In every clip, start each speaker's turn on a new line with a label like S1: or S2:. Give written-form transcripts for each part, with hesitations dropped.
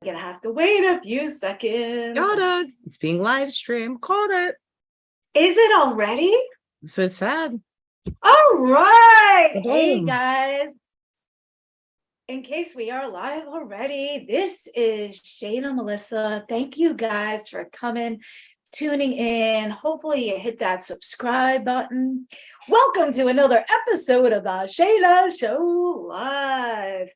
S1: gonna have to wait a few seconds.
S2: Got it. It's being live streamed. Caught it.
S1: Is it already?
S2: That's what it said.
S1: All right.
S2: Boom.
S1: Hey guys. In case we are live already, this is Shayna Melissa. Thank you guys for coming, tuning in. Hopefully you hit that subscribe button. Welcome to another episode of the Shayna Show Live.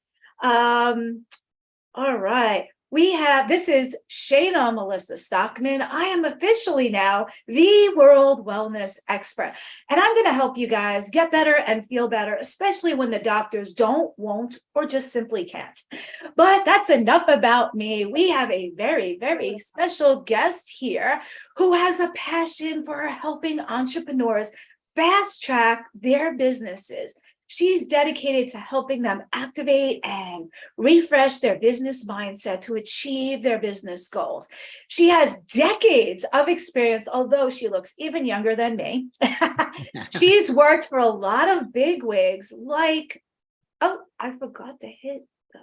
S1: All right. This is Shayna Melissa Stockman. I am officially now the world wellness expert, and I'm going to help you guys get better and feel better, especially when the doctors don't, won't, or just simply can't. But that's enough about me. We have a very, very special guest here who has a passion for helping entrepreneurs fast track their businesses. She's dedicated to helping them activate and refresh their business mindset to achieve their business goals. She has decades of experience, although she looks even younger than me. She's worked for a lot of bigwigs like, I forgot to hit the...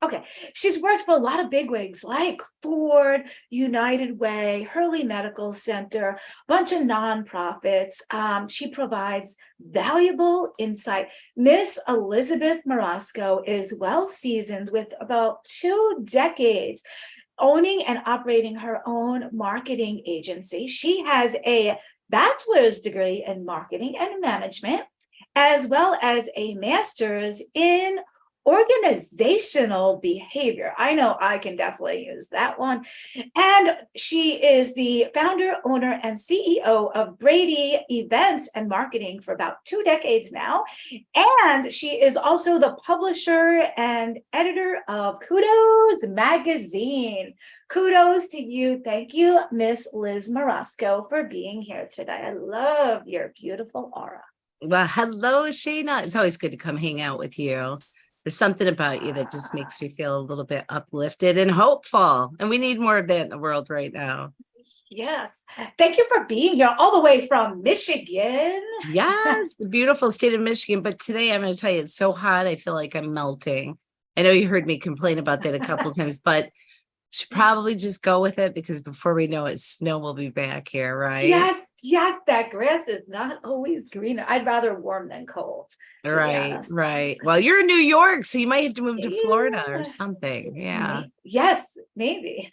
S1: Okay, she's worked for a lot of bigwigs like Ford, United Way, Hurley Medical Center, a bunch of nonprofits. She provides valuable insight. Miss Elizabeth Marasco is well seasoned with about 2 decades owning and operating her own marketing agency. She has a bachelor's degree in marketing and management, as well as a master's in organizational behavior. I know I can definitely use that one. And she is the founder, owner, and CEO of Brady Events and Marketing for about 2 decades now. And she is also the publisher and editor of Kudos Magazine. Kudos to you. Thank you, Miss Liz Marasco, for being here today. I love your beautiful aura.
S2: Well, hello, Shayna. It's always good to come hang out with you. There's something about you that just makes me feel a little bit uplifted and hopeful. And we need more of that in the world right now.
S1: Yes. Thank you for being here all the way from Michigan.
S2: Yes, the beautiful state of Michigan. But today I'm going to tell you, it's so hot. I feel like I'm melting. I know you heard me complain about that a couple of times, but should probably just go with it because before we know it, snow will be back here, right?
S1: Yes, that grass is not always greener. I'd rather warm than cold.
S2: Right. Well, you're in New York, so you might have to move to Florida or something. Yeah.
S1: Yes, maybe.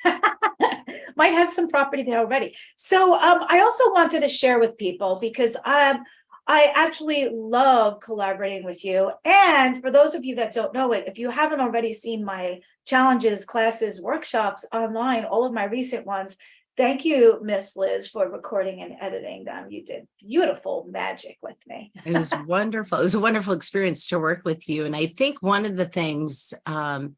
S1: Might have some property there already. So I also wanted to share with people because I actually love collaborating with you. And for those of you that don't know it, if you haven't already seen my challenges, classes, workshops online, all of my recent ones, thank you, Miss Liz, for recording and editing them. You did beautiful magic with me.
S2: It was wonderful. It was a wonderful experience to work with you. And I think one of the things that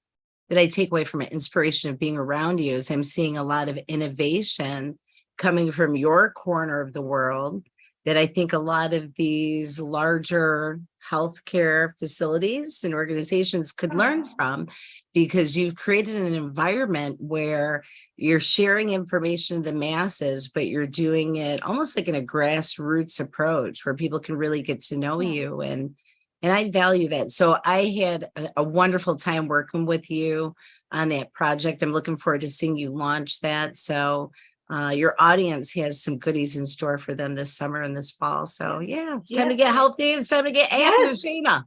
S2: I take away from an inspiration of being around you is I'm seeing a lot of innovation coming from your corner of the world that I think a lot of these larger healthcare facilities and organizations could learn from, because you've created an environment where you're sharing information to the masses, but you're doing it almost like in a grassroots approach where people can really get to know you. And I value that. So I had a wonderful time working with you on that project. I'm looking forward to seeing you launch that. So your audience has some goodies in store for them this summer and this fall. So yeah, it's time to get healthy. It's time to get active, Shayna.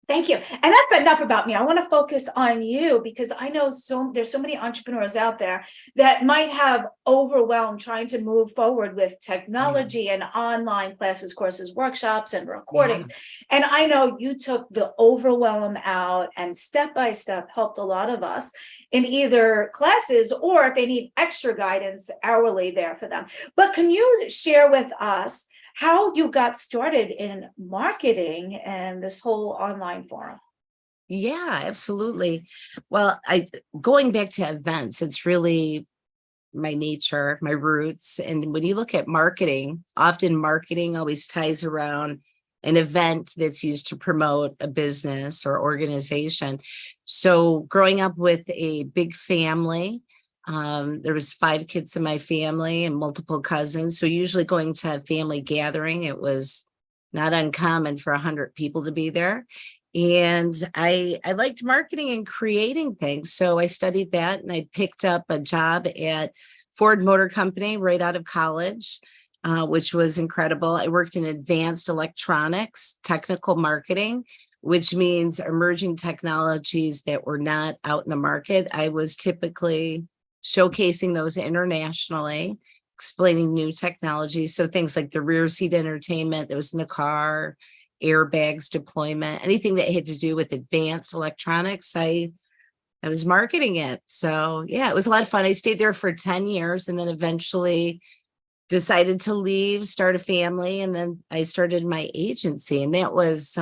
S1: Thank you. And that's enough about me. I want to focus on you because I know there's so many entrepreneurs out there that might have overwhelmed trying to move forward with technology and online classes, courses, workshops, and recordings. And I know you took the overwhelm out and step by step helped a lot of us in either classes or if they need extra guidance hourly there for them. But can you share with us how you got started in marketing and this whole online forum?
S2: Yeah, absolutely. Well, going back to events, it's really my nature, my roots. And when you look at marketing, often marketing always ties around an event that's used to promote a business or organization. So growing up with a big family, there was 5 kids in my family and multiple cousins. So usually going to a family gathering, it was not uncommon for 100 people to be there. And I liked marketing and creating things. So I studied that, and I picked up a job at Ford Motor Company right out of college, which was incredible. I worked in advanced electronics, technical marketing, which means emerging technologies that were not out in the market. I was typically showcasing those internationally, explaining new technologies. So things like the rear seat entertainment that was in the car, airbags deployment, anything that had to do with advanced electronics, I was marketing it. So yeah, it was a lot of fun. I stayed there for 10 years and then eventually decided to leave, start a family, and then I started my agency. And that was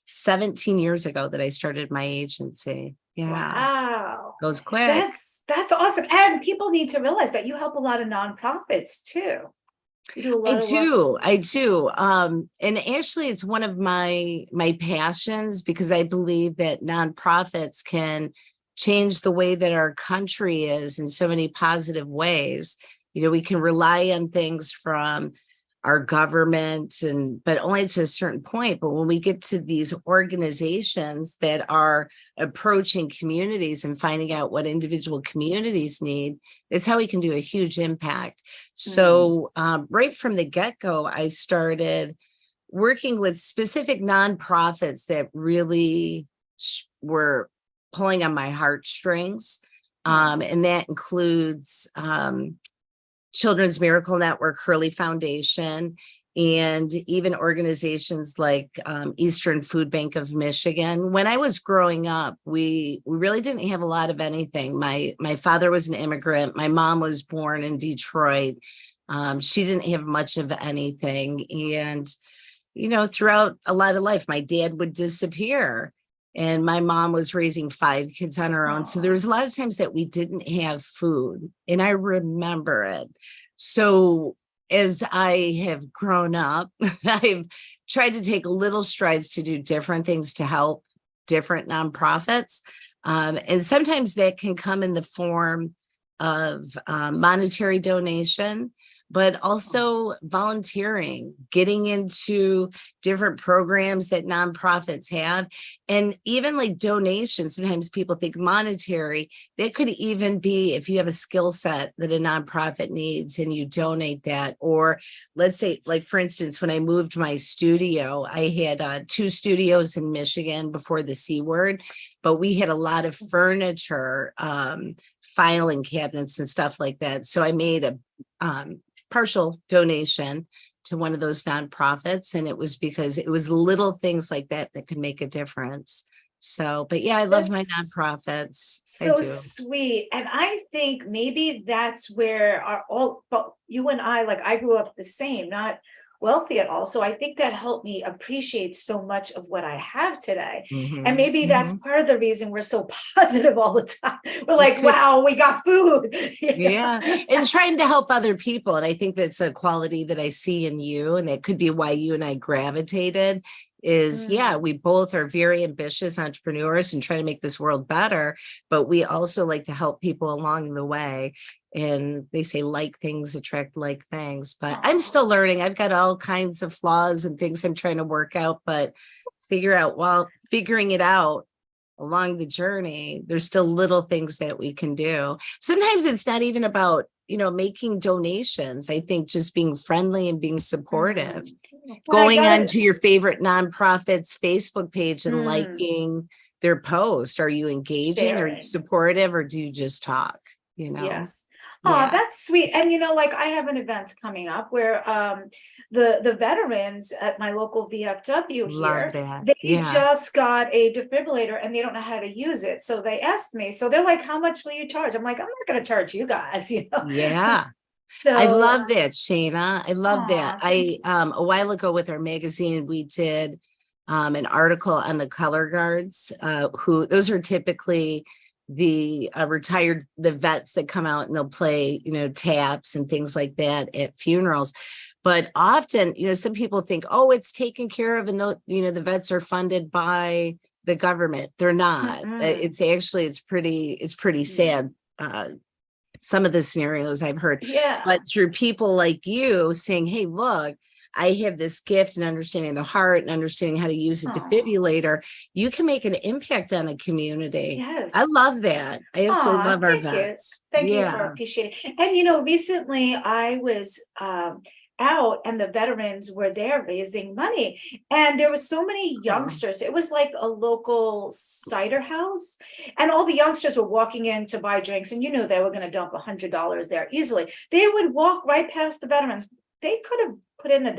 S2: 17 years ago that I started my agency. Yeah.
S1: Wow.
S2: Goes quick.
S1: That's awesome. And people need to realize that you help a lot of nonprofits too. You do a lot of work.
S2: I do. And actually it's one of my passions, because I believe that nonprofits can change the way that our country is in so many positive ways. We can rely on things from our government, but only to a certain point. But when we get to these organizations that are approaching communities and finding out what individual communities need, it's how we can do a huge impact. So right from the get-go, I started working with specific nonprofits that really were pulling on my heartstrings. And that includes Children's Miracle Network, Hurley Foundation, and even organizations like Eastern Food Bank of Michigan. When I was growing up, we really didn't have a lot of anything. My father was an immigrant. My mom was born in Detroit. She didn't have much of anything. And, throughout a lot of life, my dad would disappear. And my mom was raising 5 kids on her own. So there was a lot of times that we didn't have food. And I remember it. So as I have grown up, I've tried to take little strides to do different things to help different nonprofits. And sometimes that can come in the form of monetary donation, but also volunteering, getting into different programs that nonprofits have, and even like donations. Sometimes people think monetary. That could even be if you have a skill set that a nonprofit needs and you donate that. Or let's say, like, for instance, when I moved my studio, I had 2 studios in Michigan before the C word, but we had a lot of furniture, filing cabinets and stuff like that. So I made a partial donation to one of those nonprofits. And it was because it was little things like that that could make a difference. So, but yeah, I love my nonprofits.
S1: So sweet. And I think maybe that's where but you and I, like, I grew up the same, not wealthy at all. So I think that helped me appreciate so much of what I have today. And maybe that's part of the reason we're so positive all the time. We're like, wow, we got food.
S2: Yeah. And trying to help other people. And I think that's a quality that I see in you. And that could be why you and I gravitated is, we both are very ambitious entrepreneurs and trying to make this world better, but we also like to help people along the way. And they say like things attract like things, but I'm still learning. I've got all kinds of flaws and things I'm trying to work out, but figuring it out along the journey, there's still little things that we can do. Sometimes it's not even about, making donations. I think just being friendly and being supportive, going on to your favorite nonprofit's Facebook page and liking their post. Are you engaging? Are you supportive, or do you just talk?
S1: Yes. Oh, that's sweet. And like, I have an event coming up where the veterans at my local VFW here, they just got a defibrillator and they don't know how to use it. So they asked me, so they're like, how much will you charge? I'm like, I'm not going to charge you guys,
S2: Yeah. So, I love that, Shayna. I love that. A while ago with our magazine, we did an article on the color guards, those are typically the the vets that come out and they'll play, taps and things like that at funerals. But often, some people think, oh, it's taken care of. And the vets are funded by the government. They're not. It's actually, it's pretty sad. Some of the scenarios I've heard, but through people like you saying, hey, look, I have this gift and understanding the heart and understanding how to use a
S1: Oh,
S2: defibrillator, you can make an impact on a community. I
S1: yes.
S2: love that. I absolutely
S1: Aw,
S2: love our
S1: thank you.
S2: vets.
S1: Thank you for
S2: Yeah.
S1: appreciating. And recently I was out and the veterans were there raising money. And there was so many
S2: Oh,
S1: youngsters. It was like a local cider house. And all the youngsters were walking in to buy drinks. And they were going to dump $100 there easily. They would walk right past the veterans. They could have put in $1,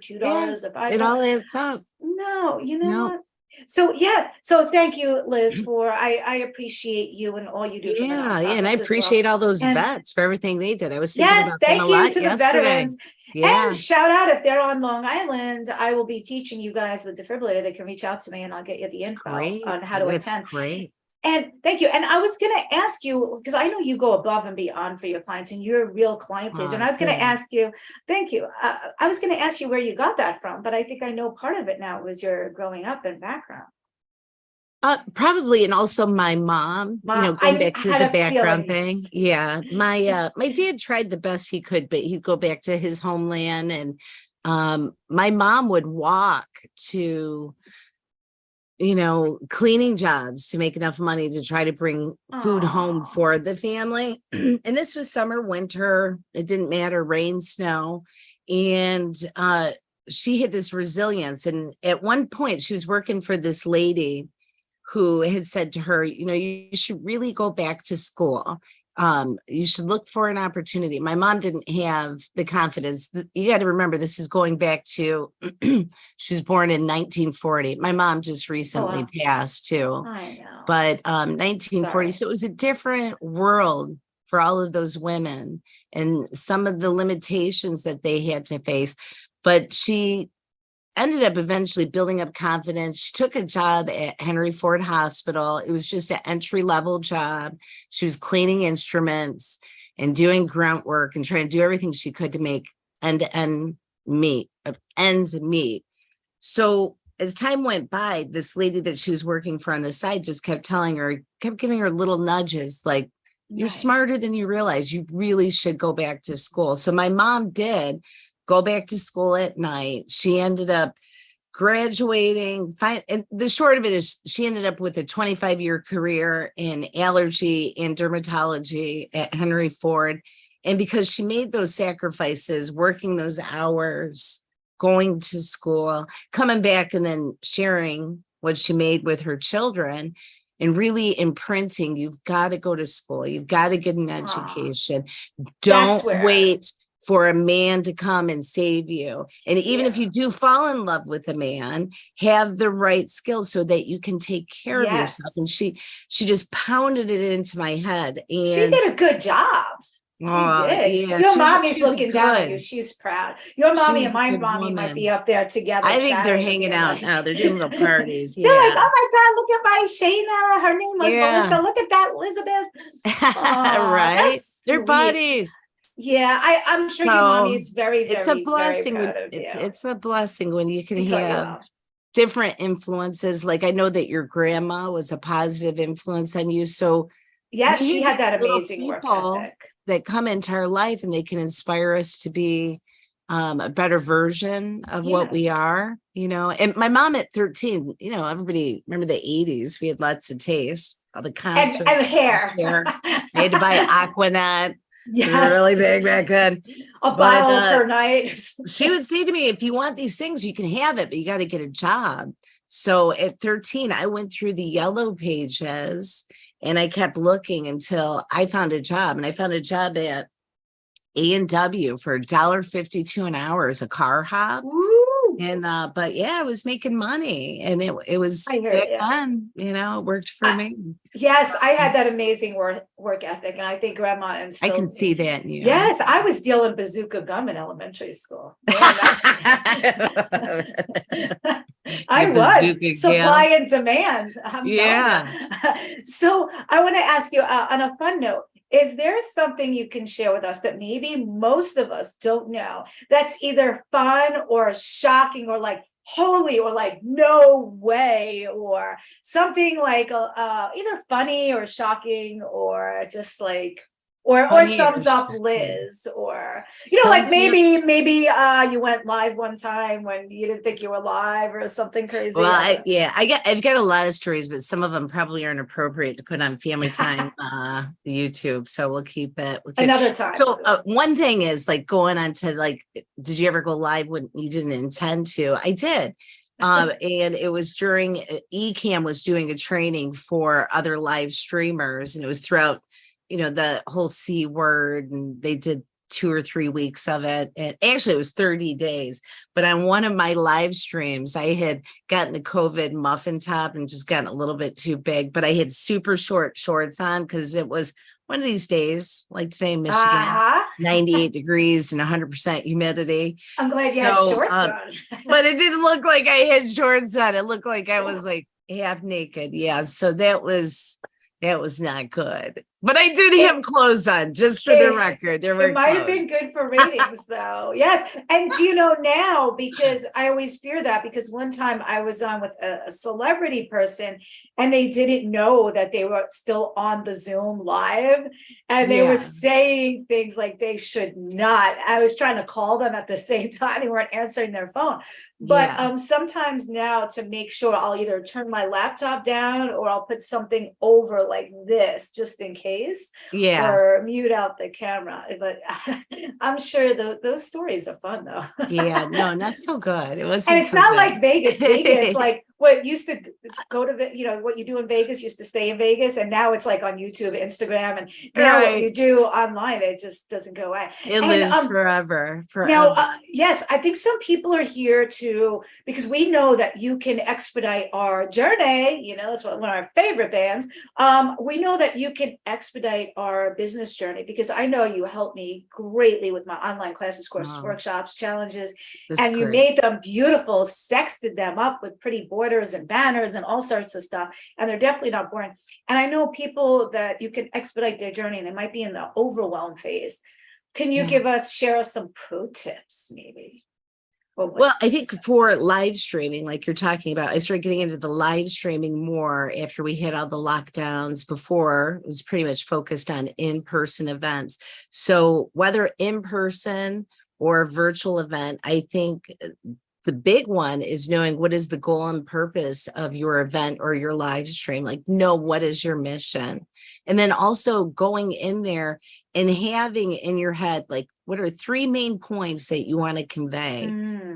S2: yeah.
S1: $2, or
S2: It
S1: $5.
S2: all adds up.
S1: No, you know
S2: No.
S1: what? So yeah, so thank you, Liz, for I appreciate you and all you do for the
S2: Yeah. Yeah. And I
S1: nonprofits as well.
S2: appreciate all those
S1: And
S2: vets for everything they did. I was thinking
S1: yes,
S2: about them a
S1: thank you
S2: lot
S1: to the
S2: yesterday.
S1: veterans. And
S2: Yeah.
S1: shout out if they're on Long Island, I will be teaching you guys the defibrillator. They can reach out to me and I'll get you the info
S2: Great.
S1: on how to
S2: That's
S1: attend.
S2: great.
S1: And thank you. And I was going to ask you, because I know you go above and beyond for your clients and you're a real client pleaser. And I was going to
S2: Good.
S1: ask you, thank you. I was going to ask you where you got that from, but I think I know part of it now was your growing up and background.
S2: Probably, and also my mom,
S1: Mom,
S2: going
S1: I
S2: back to
S1: had
S2: the
S1: a
S2: background
S1: feeling.
S2: thing. Yeah. My dad tried the best he could, but he'd go back to his homeland. And my mom would walk to, cleaning jobs to make enough money to try to bring food home
S1: Oh,
S2: for the family. And this was summer, winter, it didn't matter, rain, snow. And she had this resilience. And at one point she was working for this lady who had said to her, you should really go back to school. You should look for an opportunity. My mom didn't have the confidence. You got to remember, this is going back to, she was born in 1940. My mom just recently
S1: wow.
S2: passed too,
S1: I know.
S2: but 1940.
S1: Sorry.
S2: So it was a different world for all of those women and some of the limitations that they had to face. But she ended up eventually building up confidence. She took a job at Henry Ford Hospital. It was just an entry-level job. She was cleaning instruments and doing grunt work and trying to do everything she could to make ends meet. So as time went by, this lady that she was working for on the side just kept giving her little nudges like, you're
S1: Nice.
S2: smarter than you realize. You really should go back to school. So my mom did go back to school at night. She ended up graduating. And the short of it is she ended up with a 25-year career in allergy and dermatology at Henry Ford. And because she made those sacrifices, working those hours, going to school, coming back and then sharing what she made with her children, and really imprinting, you've got to go to school. You've got to get an education.
S1: That's
S2: Don't
S1: where,
S2: wait for a man to come and save you. And even if
S1: yeah.
S2: you do fall in love with a man, have the right skills so that you can take care of yourself. And
S1: Yes.
S2: she just pounded it into my head.
S1: She
S2: And
S1: did a good job. She did.
S2: yeah,
S1: Your
S2: she's
S1: mommy's
S2: she's
S1: looking down on you.
S2: good.
S1: She's proud. Your
S2: She
S1: mommy
S2: was
S1: and
S2: a
S1: my
S2: good
S1: mommy might be
S2: woman.
S1: up there together
S2: I think they're
S1: chatting and
S2: hanging
S1: being
S2: out
S1: like,
S2: now. They're doing little parties.
S1: they're like,
S2: Yeah.
S1: oh my God, look at my Shayna. Her name was Melissa.
S2: Yeah.
S1: Look at that, Elizabeth. Oh,
S2: Right.
S1: that's
S2: They're
S1: sweet.
S2: buddies.
S1: Yeah, I'm sure your mommy
S2: So
S1: is very,
S2: it's a
S1: very, very
S2: blessing
S1: proud
S2: when
S1: of you.
S2: it's a blessing when you can
S1: She taught you
S2: have
S1: well.
S2: different influences. Like I know that your grandma was a positive influence on you. So
S1: Yes,
S2: we
S1: she
S2: have
S1: had
S2: these
S1: that
S2: little
S1: amazing work
S2: people
S1: ethic.
S2: that come into our life and they can inspire us to be a better version of what we
S1: Yes.
S2: are, And my mom at 13, everybody remember the 80s, we had lots of taste, all the concerts
S1: And hair.
S2: there. I had to buy Aquanet. They were
S1: Yes.
S2: really big back then.
S1: A
S2: But
S1: bottle per night.
S2: she would say to me, if you want these things, you can have it, but you got to get a job. So at 13, I went through the yellow pages and I kept looking until I found a job. And I found a job at A&W for $1.52 an hour as a car hop.
S1: Woo.
S2: And but yeah, I was making money and it
S1: I
S2: was
S1: hear
S2: back
S1: you.
S2: then, it worked for
S1: I,
S2: me.
S1: yes, I had that amazing work ethic, and I think grandma
S2: I can
S1: instilled
S2: see
S1: me.
S2: that in you.
S1: Yes, I was dealing bazooka gum in elementary school. Man, that's I
S2: The
S1: was
S2: bazooka
S1: supply
S2: gal.
S1: and demand. I'm telling
S2: Yeah.
S1: you. So I want to ask you on a fun note. Is there something you can share with us that maybe most of us don't know that's either fun or shocking or like holy or like no way or something like either funny or shocking or just like or
S2: funny or
S1: sums up
S2: shocking?
S1: Liz, or like
S2: Sums me up.
S1: maybe you went live one time when you didn't think you were live or something crazy.
S2: Well,
S1: I don't
S2: I've got a lot of stories, but some of them probably aren't appropriate to put on Family
S1: know.
S2: Time, YouTube. So we'll keep.
S1: Another time we'll
S2: So
S1: do it.
S2: one thing is like going on to like, did you ever go live when you didn't intend to? I did. And it was during Ecamm was doing a training for other live streamers, and it was throughout, the whole C word, and they did 2 or 3 weeks of it. And actually it was 30 days. But on one of my live streams, I had gotten the COVID muffin top and just gotten a little bit too big, but I had super short shorts on because it was one of these days, like today in Michigan,
S1: Uh-huh.
S2: 98 degrees and 100% humidity.
S1: I'm glad you had
S2: So,
S1: shorts on.
S2: but it didn't look like I had shorts on. It looked like I was like half naked. Yeah. So that was not good. But I did have
S1: It,
S2: clothes on, just for the
S1: it,
S2: record. There
S1: it
S2: were
S1: might have
S2: clothes.
S1: been good for ratings though. Yes. And now, because I always fear that, because one time I was on with a celebrity person and they didn't know that they were still on the Zoom live, and they were
S2: Yeah.
S1: saying things like they should not. I was trying to call them at the same time, they weren't answering their phone. But
S2: Yeah.
S1: sometimes now, to make sure, I'll either turn my laptop down or I'll put something over like this just in case,
S2: Yeah.
S1: or mute out the camera. But I'm sure those stories are fun though.
S2: Yeah. No, not so good. It
S1: And
S2: wasn't
S1: it's
S2: so
S1: not
S2: good.
S1: like Vegas, like what used to go to what you do in Vegas used to stay in Vegas. And now it's like on YouTube, Instagram, and now what you
S2: Right.
S1: do online, it just doesn't go away.
S2: It
S1: And
S2: lives forever,
S1: now,
S2: forever.
S1: yes, I think some people are here to, because we know that you can expedite our journey. That's one of our favorite bands. We know that you can expedite our business journey, because I know you helped me greatly with my online classes, courses,
S2: Wow.
S1: workshops, challenges,
S2: That's
S1: and you
S2: great.
S1: made them beautiful, sexted them up with pretty borders and banners and all sorts of stuff. And they're definitely not boring. And I know people that you can expedite their journey and they might be in the overwhelm phase. Can you
S2: Yeah.
S1: share us some pro tips, maybe?
S2: Well, I think for live streaming, like you're talking about, I started getting into the live streaming more after we hit all the lockdowns. Before, it was pretty much focused on in-person events. So whether in person or a virtual event, I think the big one is knowing what is the goal and purpose of your event or your live stream. Like, know what is your mission. And then also going in there and having in your head, like, what are 3 main points that you want to convey?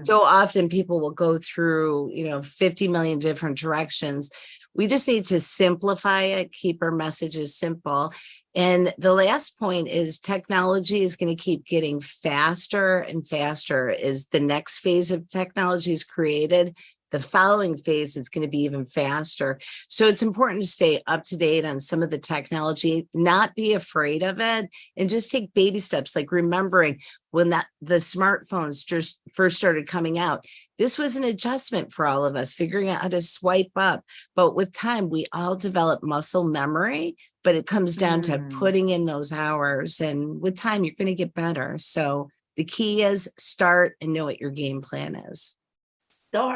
S2: So often people will go through, 50 million different directions. We just need to simplify it, keep our messages simple. And the last point is technology is going to keep getting faster and faster as the next phase of technology is created. The following phase is going to be even faster. So it's important to stay up to date on some of the technology, not be afraid of it, and just take baby steps, like remembering when the smartphones just first started coming out. This was an adjustment for all of us, figuring out how to swipe up. But with time, we all develop muscle memory, but it comes down to putting in those hours. And with time, you're going to get better. So the key is start and know what your game plan is.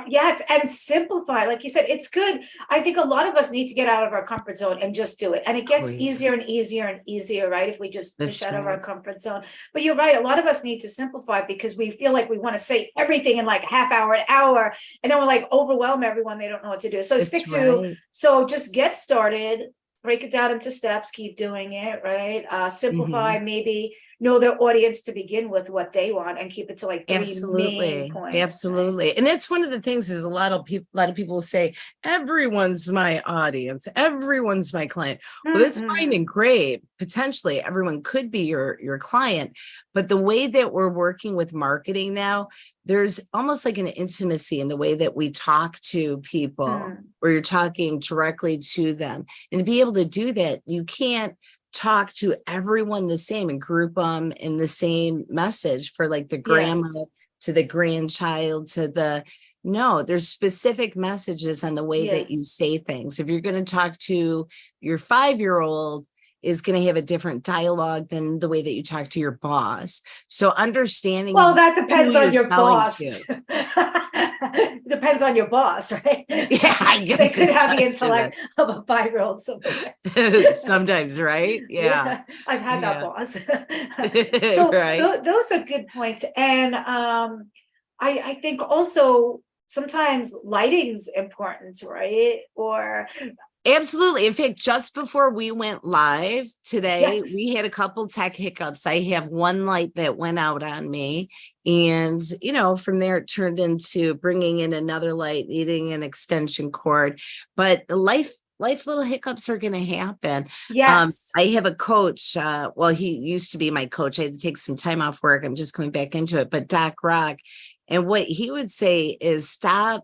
S1: Yes, and simplify. Like you said, it's good. I think a lot of us need to get out of our comfort zone and just do it. And it
S2: Oh,
S1: gets
S2: yeah.
S1: easier and easier and easier, right? If we just push
S2: That's
S1: out of our
S2: right.
S1: comfort zone. But you're right. A lot of us need to simplify, because we feel like we want to say everything in like a half hour, an hour, and then we're like overwhelm everyone. They don't know what to do. So
S2: That's right.
S1: just get started, break it down into steps, keep doing it, right? Simplify,
S2: Mhm.
S1: maybe know their audience to begin with, what they want, and keep it to like 3 main
S2: Absolutely.
S1: points, right?
S2: Absolutely. And that's one of the things is a lot of people will say, everyone's my audience, everyone's my client. Well, that's fine and great. Potentially everyone could be your client. But the way that we're working with marketing now, there's almost like an intimacy in the way that we talk to people, where you're talking directly to them. And to be able to do that, you can't talk to everyone the same and group them in the same message, for like the grandma
S1: Yes.
S2: to the grandchild to the no, there's specific messages on the way that you
S1: Yes.
S2: say things. If you're going to talk to your 5-year-old, is going to have a different dialogue than the way that you talk to your boss. So
S1: Well,
S2: understanding
S1: that
S2: who
S1: depends
S2: you're
S1: on your
S2: selling
S1: boss.
S2: to.
S1: Depends on your boss, right?
S2: Yeah, I
S1: They
S2: guess
S1: could
S2: it
S1: have the
S2: does, doesn't
S1: intellect of a 5-year-old sometimes.
S2: Sometimes, right? Yeah.
S1: Yeah, I've had that
S2: Yeah.
S1: boss. So
S2: Right.
S1: those are good points. And I think also sometimes lighting's important, right? Or
S2: Absolutely. In fact, just before we went live today,
S1: yes,
S2: we had a couple tech hiccups. I have one light that went out on me. And, from there, it turned into bringing in another light, needing an extension cord. But the life little hiccups are going to happen.
S1: yes,
S2: I have a coach. Well, he used to be my coach. I had to take some time off work. I'm just coming back into it. But Doc Rock, and what he would say is stop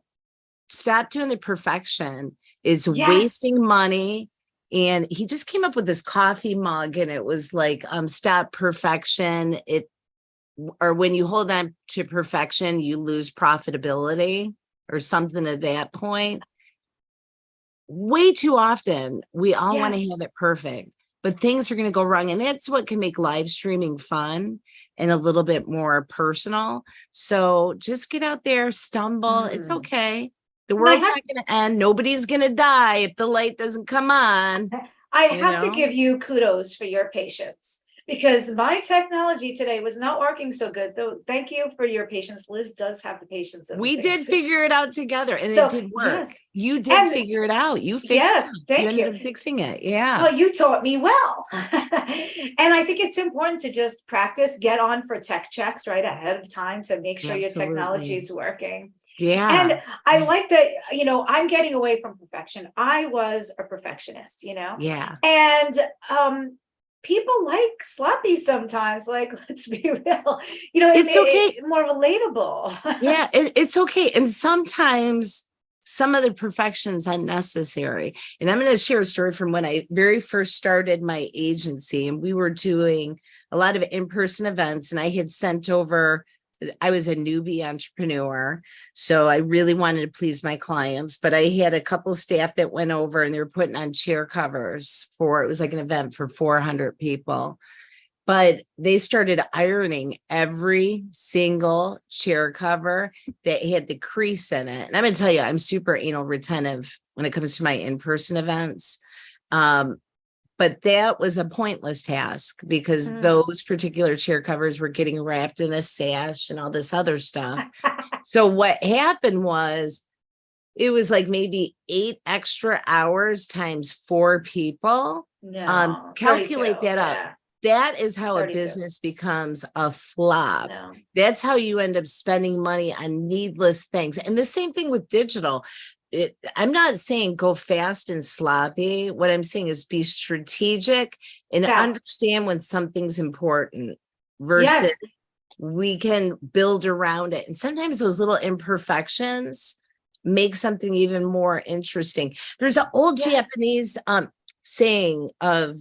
S2: doing the perfection. It's
S1: yes.
S2: wasting money. And he just came up with this coffee mug, and it was like, stop perfection. Or when you hold on to perfection, you lose profitability, or something at that point. Way too often, we all want to have
S1: Yes.
S2: it perfect, but things are going to go wrong. And that's what can make live streaming fun and a little bit more personal. So just get out there, stumble. It's
S1: Mm.
S2: okay. The
S1: And I
S2: world's
S1: have
S2: not going to end. Nobody's going to die if the light doesn't come on,
S1: I
S2: you
S1: have to
S2: know?
S1: give you kudos for your patience because my technology today was not working so good. Though, thank you for your patience. Liz does have the patience of the
S2: We
S1: saint.
S2: did figure it out together, and it
S1: So,
S2: did work.
S1: yes.
S2: You did
S1: And
S2: figure it out. You fixed
S1: yes,
S2: it. You
S1: thank
S2: ended
S1: you.
S2: up fixing it. Yeah,
S1: Well, you taught me well. And I think it's important to just practice, get on for tech checks right ahead of time to make sure your technology
S2: absolutely.
S1: is working.
S2: Yeah.
S1: And I like that, I'm getting away from perfection. I was a perfectionist.
S2: Yeah.
S1: And people like sloppy sometimes, like, let's be real,
S2: It's okay.
S1: more relatable.
S2: Yeah, it's okay. And sometimes some of the perfection is unnecessary. And I'm going to share a story from when I very first started my agency, and we were doing a lot of in-person events, and I had sent over, I was a newbie entrepreneur, so I really wanted to please my clients, but I had a couple staff that went over, and they were putting on chair covers it was like an event for 400 people. But they started ironing every single chair cover that had the crease in it. And I'm going to tell you, I'm super anal retentive when it comes to my in-person events. But that was a pointless task because
S1: Mm.
S2: those particular chair covers were getting wrapped in a sash and all this other stuff. So what happened was, it was like maybe 8 extra hours times 4 people.
S1: No, 32.
S2: Calculate that out.
S1: Yeah,
S2: That is how a
S1: 32.
S2: business becomes a flop.
S1: No.
S2: That's how you end up spending money on needless things. And the same thing with digital. I'm not saying go fast and sloppy. What I'm saying is be strategic and
S1: Balance.
S2: understand when something's important versus
S1: Yes.
S2: we can build around it. And sometimes those little imperfections make something even more interesting. There's an old
S1: Yes.
S2: Japanese saying of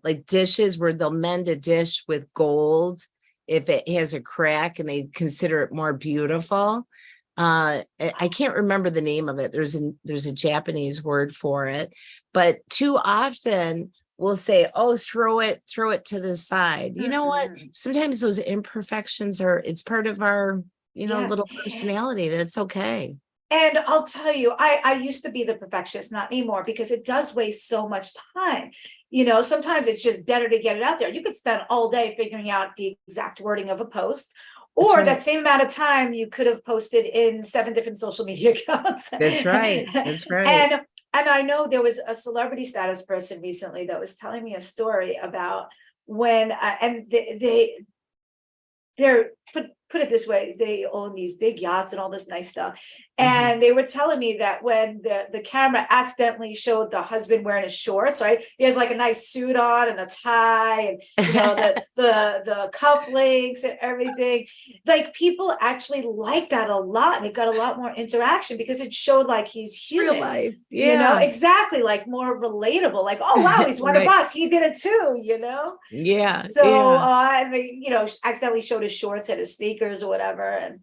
S2: like dishes where they'll mend a dish with gold if it has a crack, and they consider it more beautiful. I can't remember the name of it. There's a Japanese word for it, but too often we'll say, oh, throw it to the side. You know what?
S1: Mm-mm.
S2: Sometimes those imperfections it's part of our,
S1: Yes.
S2: little personality. That's okay.
S1: And I'll tell you, I used to be the perfectionist, not anymore, because it does waste so much time. Sometimes it's just better to get it out there. You could spend all day figuring out the exact wording of a post,
S2: That's
S1: or
S2: right.
S1: that same amount of time you could have posted in 7 different social media accounts.
S2: That's right. That's right.
S1: And I know there was a celebrity status person recently that was telling me a story about when and they're put it this way, they own these big yachts and all this nice stuff,
S2: Mhm.
S1: and they were telling me that when the camera accidentally showed the husband wearing his shorts, right, he has like a nice suit on and a tie, and the cufflinks and everything, like people actually like that a lot, and it got a lot more interaction because it showed like he's
S2: It's real
S1: human.
S2: life. Yeah.
S1: Exactly, like more relatable, like, oh wow, he's one of
S2: Right.
S1: us, he did it too.
S2: Yeah.
S1: So,
S2: Yeah.
S1: and they, accidentally showed his shorts and his sneakers or whatever. And,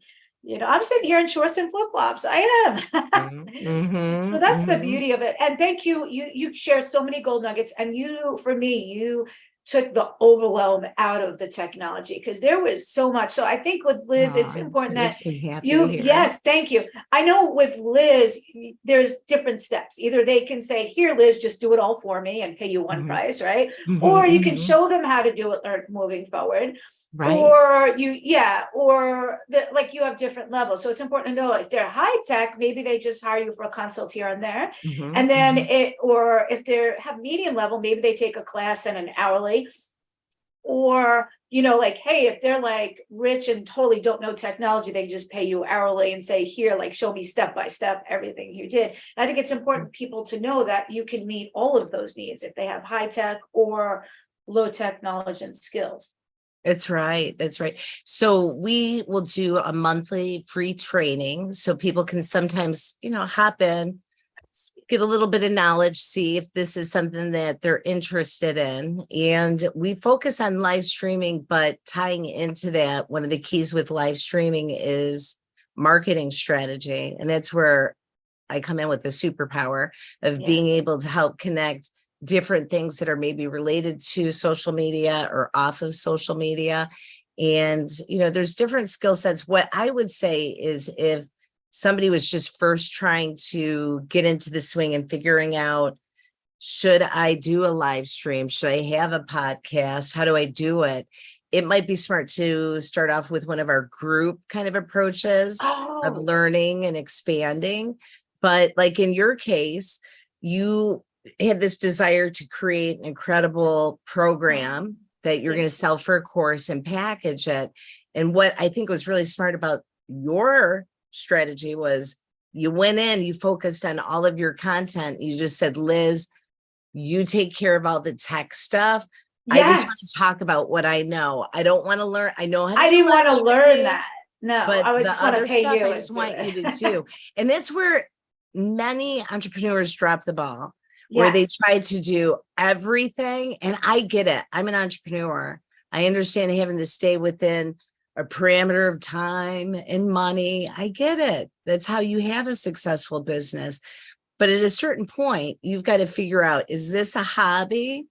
S1: I'm sitting here in shorts and flip flops. I am. So
S2: Mm-hmm.
S1: that's the
S2: Mm-hmm.
S1: beauty of it. And thank you. You share so many gold nuggets. And for me, you took the overwhelm out of the technology, because there was so much. So I think with Liz, it's important
S2: It
S1: that
S2: makes me happy to hear.
S1: yes, thank you. I know with Liz, there's different steps. Either they can say, here, Liz, just do it all for me and pay you one price, right? Or you can show them how to do it or moving forward.
S2: Right.
S1: Or like you have different levels. So it's important to know if they're high tech, maybe they just hire you for a consult here and there. And then or if they have medium level, maybe they take a class and an hourly. Or, like, hey, if they're like rich and totally don't know technology, they just pay you hourly and say, here, like, show me step by step everything you did. And I think it's important people to know that you can meet all of those needs if they have high tech or low tech knowledge and skills.
S2: That's right. That's right. So we will do a monthly free training so people can sometimes, hop in, get a little bit of knowledge, see if this is something that they're interested in. And we focus on live streaming, but tying into that, one of the keys with live streaming is marketing strategy. And that's where I come in with the superpower of being able to help connect different things that are maybe related to social media or off of social media. And, there's different skill sets. What I would say is if somebody was just first trying to get into the swing and figuring out, should I do a live stream? Should I have a podcast? How do I do it? It might be smart to start off with one of our group kind of approaches of learning and expanding. But like in your case, you had this desire to create an incredible program that you're going to sell for a course and package it. And what I think was really smart about your strategy was you went in, you focused on all of your content. You just said, Liz, you take care of all the tech stuff. I just want to talk about what I know. I don't want to learn. I know how to
S1: I didn't want to learn that. No,
S2: but
S1: I would just want to pay you.
S2: I just want you to do. And that's where many entrepreneurs drop the ball, where they try to do everything. And I get it. I'm an entrepreneur. I understand having to stay within a parameter of time and money. I get it. That's how you have a successful business. But at a certain point, you've got to figure out, is this a hobby?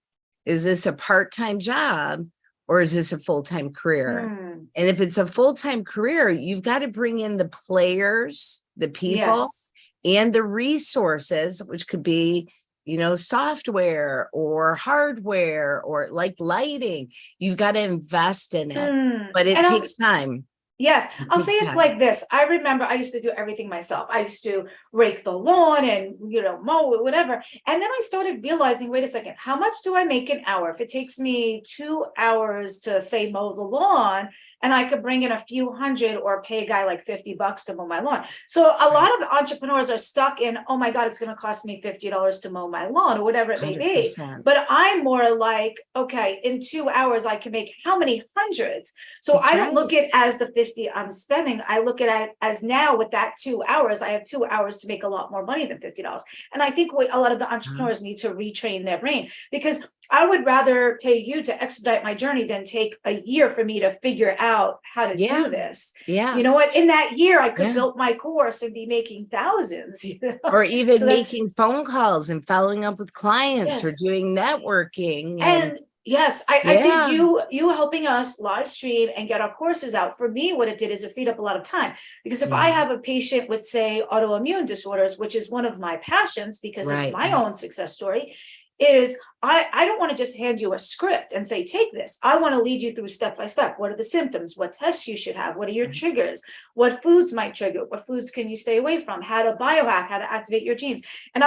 S2: Is this a part-time job? Or is this a full-time career? And if it's a full-time career, you've got to bring in the players, the people, and the resources, which could be, software or hardware or like lighting. You've got to invest in it, but it takes time.
S1: Yes, I'll say it's like this. I remember I used to do everything myself. I used to rake the lawn and, mow it, whatever. And then I started realizing, wait a second, how much do I make an hour? If it takes me 2 hours to say mow the lawn, and I could bring in a few hundred or pay a guy like $50 to mow my lawn. So a lot of entrepreneurs are stuck in, oh my God, it's going to cost me $50 to mow my lawn or whatever it may 100%. Be. But I'm more like, okay, in 2 hours, I can make how many hundreds? So I don't look at it as the 50 I'm spending. I look at it as now with that 2 hours, I have 2 hours to make a lot more money than $50. And I think a lot of the entrepreneurs need to retrain their brain, because I would rather pay you to expedite my journey than take a year for me to figure out how to do this. You know what? In that year, I could build my course and be making thousands,
S2: or even making phone calls and following up with clients or doing networking.
S1: And yes, I think you helping us live stream and get our courses out, for me, what it did is it freed up a lot of time. Because if I have a patient with, say, autoimmune disorders, which is one of my passions because of my own success story, is I don't want to just hand you a script and say, take this. I want to lead you through step by step. What are the symptoms? What tests you should have? What are your triggers? What foods might trigger? What foods can you stay away from? How to biohack, how to activate your genes. And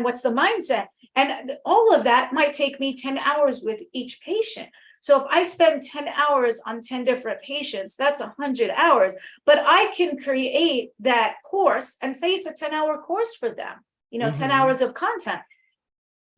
S1: what's the mindset? And all of that might take me 10 hours with each patient. So if I spend 10 hours on 10 different patients, that's 100 hours. But I can create that course and say it's a 10-hour course for them, 10 hours of content.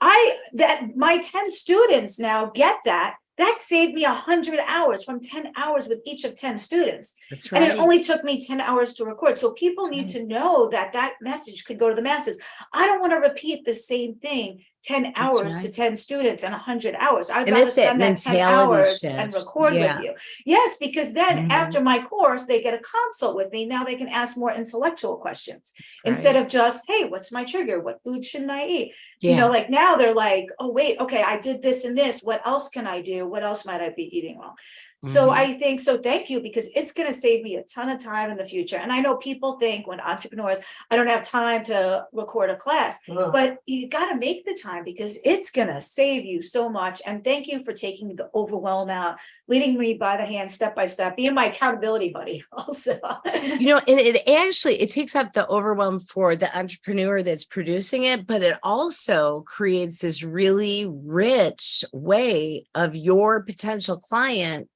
S1: My 10 students now get that. That saved me 100 hours from 10 hours with each of 10 students. That's right. And it only took me 10 hours to record. So people need to know that message could go to the masses. I don't want to repeat the same thing 10
S2: That's
S1: hours to
S2: right.
S1: 10 students and 100 hours. I'd
S2: And
S1: rather
S2: it's that
S1: spend that 10
S2: mentality
S1: hours and
S2: shift.
S1: record with
S2: Yeah.
S1: you. Yes, because then after
S2: Mhm.
S1: my course, they get a consult with me. Now they can ask more intellectual questions
S2: That's
S1: instead
S2: right.
S1: of just, hey, what's my trigger? What food shouldn't I eat?
S2: Yeah.
S1: Like now they're like, oh, wait, okay, I did this and this. What else can I do? What else might I be eating wrong? So
S2: Mhm.
S1: I think so. Thank you, because it's going to save me a ton of time in the future. And I know people think when entrepreneurs, I don't have time to record a class, but you got to make the time because it's going to save you so much. And thank you for taking the overwhelm out, leading me by the hand, step by step, being my accountability buddy also.
S2: And it takes up the overwhelm for the entrepreneur that's producing it, but it also creates this really rich way of your potential client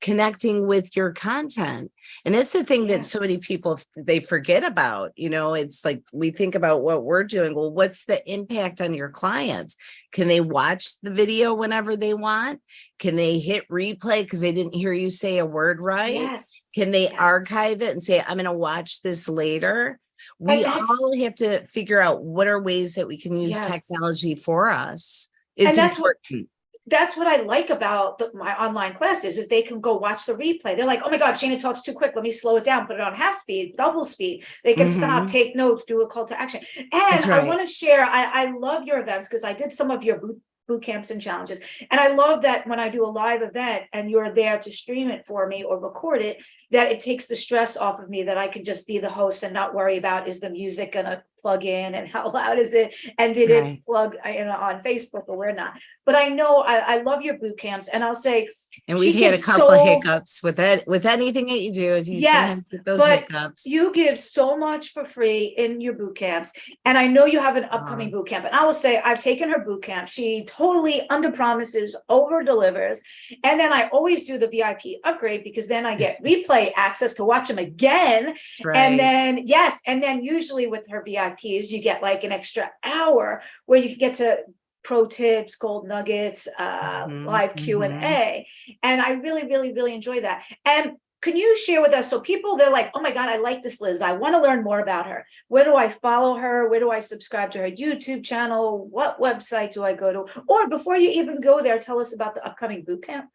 S2: connecting with your content. And that's the thing that so many
S1: Yes.
S2: people, they forget about. It's like we think about what we're doing. Well, what's the impact on your clients? Can they watch the video whenever they want? Can they hit replay because they didn't hear you say a word right?
S1: Yes.
S2: Can they
S1: Yes.
S2: archive it and say, I'm going to watch this later?
S1: And
S2: We
S1: that's,
S2: all have to figure out what are ways that we can use
S1: yes.
S2: technology for us. It's
S1: And
S2: important.
S1: that's what I like about my online classes is they can go watch the replay. They're like, oh my God, Shayna talks too quick. Let me slow it down, put it on half speed, double speed. They can stop,
S2: Mhm.
S1: take notes, do a call to action.
S2: That's
S1: And I
S2: right.
S1: want to share, I love your events because I did some of your boot camps and challenges. And I love that when I do a live event and you're there to stream it for me or record it, that it takes the stress off of me, that I can just be the host and not worry about, is the music going to plug in and how loud is it? And did it
S2: Right.
S1: plug on Facebook or where not? But I know I love your boot camps, and I'll say
S2: And we've
S1: she
S2: had a
S1: gives
S2: couple of
S1: so,
S2: hiccups with that, with anything that you do, is you sometimes
S1: yes,
S2: get those
S1: but
S2: hiccups.
S1: you give so much for free in your boot camps. And I know you have an upcoming boot camp. And I will say I've taken her boot camp. She totally under promises, over delivers. And then I always do the VIP upgrade because then I get replay access to watch them again.
S2: That's
S1: And
S2: right.
S1: then, yes, and then usually with her VIPs, you get like an extra hour where you can get to pro tips, gold nuggets,
S2: Mhm,
S1: live
S2: mhm.
S1: Q&A. And I really, really, really enjoy that. And can you share with us, so people, they're like, oh my God, I like this Liz, I want to learn more about her. Where do I follow her? Where do I subscribe to her YouTube channel? What website do I go to? Or before you even go there, tell us about the upcoming boot camp.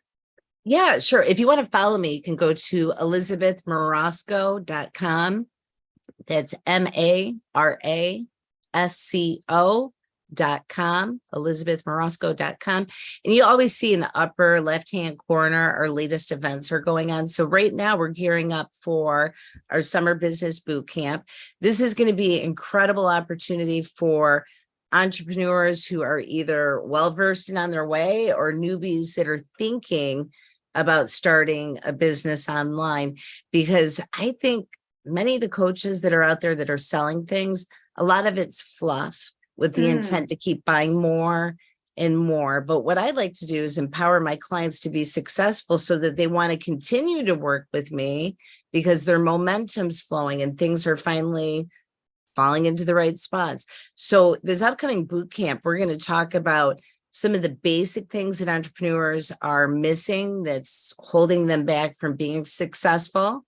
S2: Yeah, sure. If you want to follow me, you can go to elizabethmarasco.com. That's MARASCO.com, elizabethmarasco.com. And you always see in the upper left-hand corner, our latest events are going on. So right now we're gearing up for our summer business boot camp. This is going to be an incredible opportunity for entrepreneurs who are either well-versed and on their way, or newbies that are thinking about starting a business online, because I think many of the coaches that are out there that are selling things, a lot of it's fluff with the intent to keep buying more and more. But what I like to do is empower my clients to be successful so that they want to continue to work with me because their momentum's flowing and things are finally falling into the right spots. So this upcoming boot camp, we're going to talk about some of the basic things that entrepreneurs are missing that's holding them back from being successful.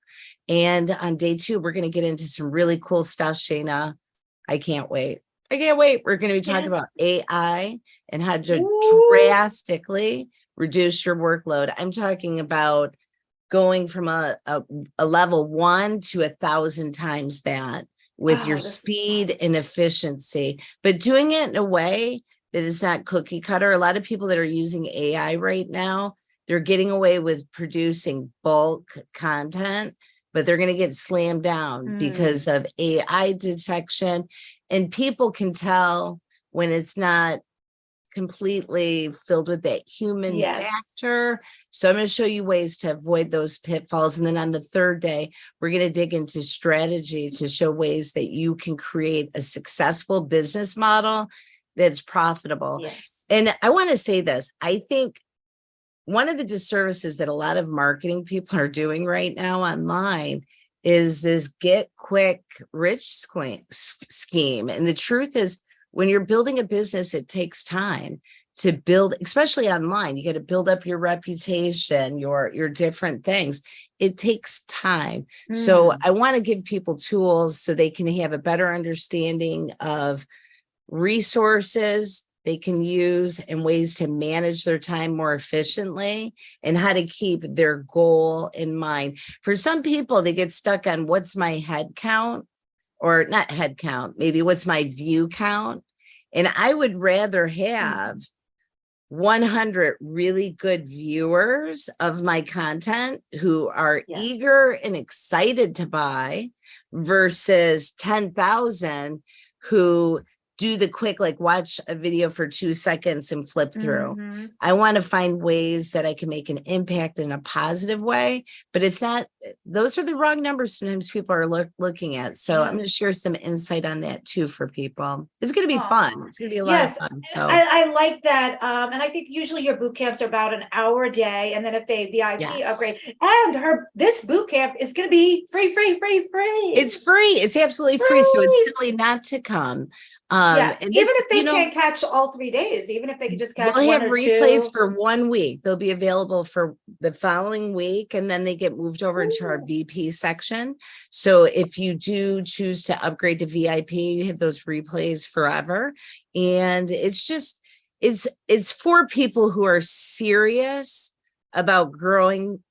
S2: And on day 2, we're going to get into some really cool stuff, Shayna. I can't wait. I can't wait. We're going to be talking about
S1: Yes.
S2: AI and how to
S1: Ooh.
S2: drastically reduce your workload. I'm talking about going from a level 1 to 1,000 times that with your
S1: Oh, this is
S2: speed
S1: awesome.
S2: and efficiency, but doing it in a way that is not cookie cutter. A lot of people that are using AI right now, they're getting away with producing bulk content, but they're going to get slammed down because of AI detection. And people can tell when it's not completely filled with that human
S1: Yes.
S2: factor. So I'm going to show you ways to avoid those pitfalls. And then on the 3rd day, we're going to dig into strategy to show ways that you can create a successful business model that's profitable.
S1: Yes.
S2: And I want to say this, I think one of the disservices that a lot of marketing people are doing right now online is this get quick rich scheme. And the truth is, when you're building a business, it takes time to build, especially online. You got to build up your reputation, your different things. It takes time. So I want to give people tools so they can have a better understanding of resources they can use and ways to manage their time more efficiently and how to keep their goal in mind. For some people, they get stuck on what's my head count, or not head count, maybe what's my view count. And I would rather have 100 really good viewers of my content who are eager and excited to buy versus 10,000 who do the quick, like watch a video for 2 seconds and flip through. I want to find ways that I can make an impact in a positive way, but it's not, those are the wrong numbers sometimes people are looking at. So I'm going to share some insight on that too for people. It's going to be fun. It's going to be a lot of fun. So
S1: I like that. And I think usually your boot camps are about an hour a day. And then if they VIP upgrade, and this boot camp is going to be free.
S2: It's free. It's absolutely free. So it's silly not to come.
S1: Yes, even if they can't catch all 3 days, even if they can just catch
S2: we'll
S1: one
S2: have
S1: or
S2: replays
S1: two.
S2: for 1 week. They'll be available for the following week, and then they get moved over into our VP section. So if you do choose to upgrade to VIP, you have those replays forever. And it's just, it's for people who are serious about growing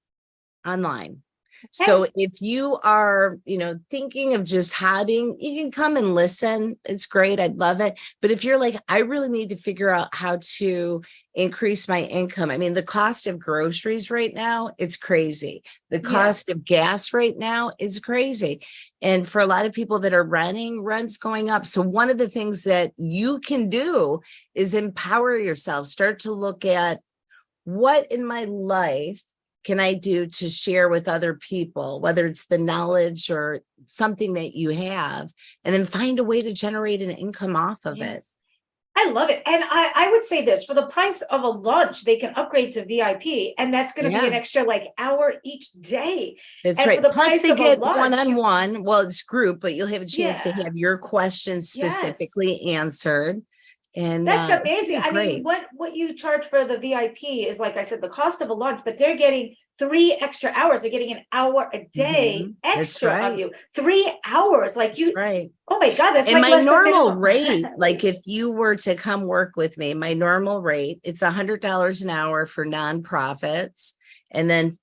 S2: online. So if you are, thinking of just hobbying, you can come and listen. It's great. I'd love it. But if you're like, I really need to figure out how to increase my income. I mean, the cost of groceries right now, it's crazy. The cost of gas right now is crazy. And for a lot of people that are renting, rent's going up. So one of the things that you can do is empower yourself. Start to look at what in my life can I do to share with other people, whether it's the knowledge or something that you have, and then find a way to generate an income off of it.
S1: I love it. And I would say this, for the price of a lunch, they can upgrade to VIP, and that's going to be an extra hour each day.
S2: That's right. Plus they get one-on-one. Well, it's group, but you'll have a chance to have your questions specifically answered. And
S1: that's amazing. I mean, what you charge for the VIP is, like I said, the cost of a lunch, but they're getting 3 extra hours. They're getting an hour a day extra of you. 3 hours, oh my God, that's
S2: and my normal rate. Like if you were to come work with me, my normal rate, it's $100 an hour for nonprofits. And then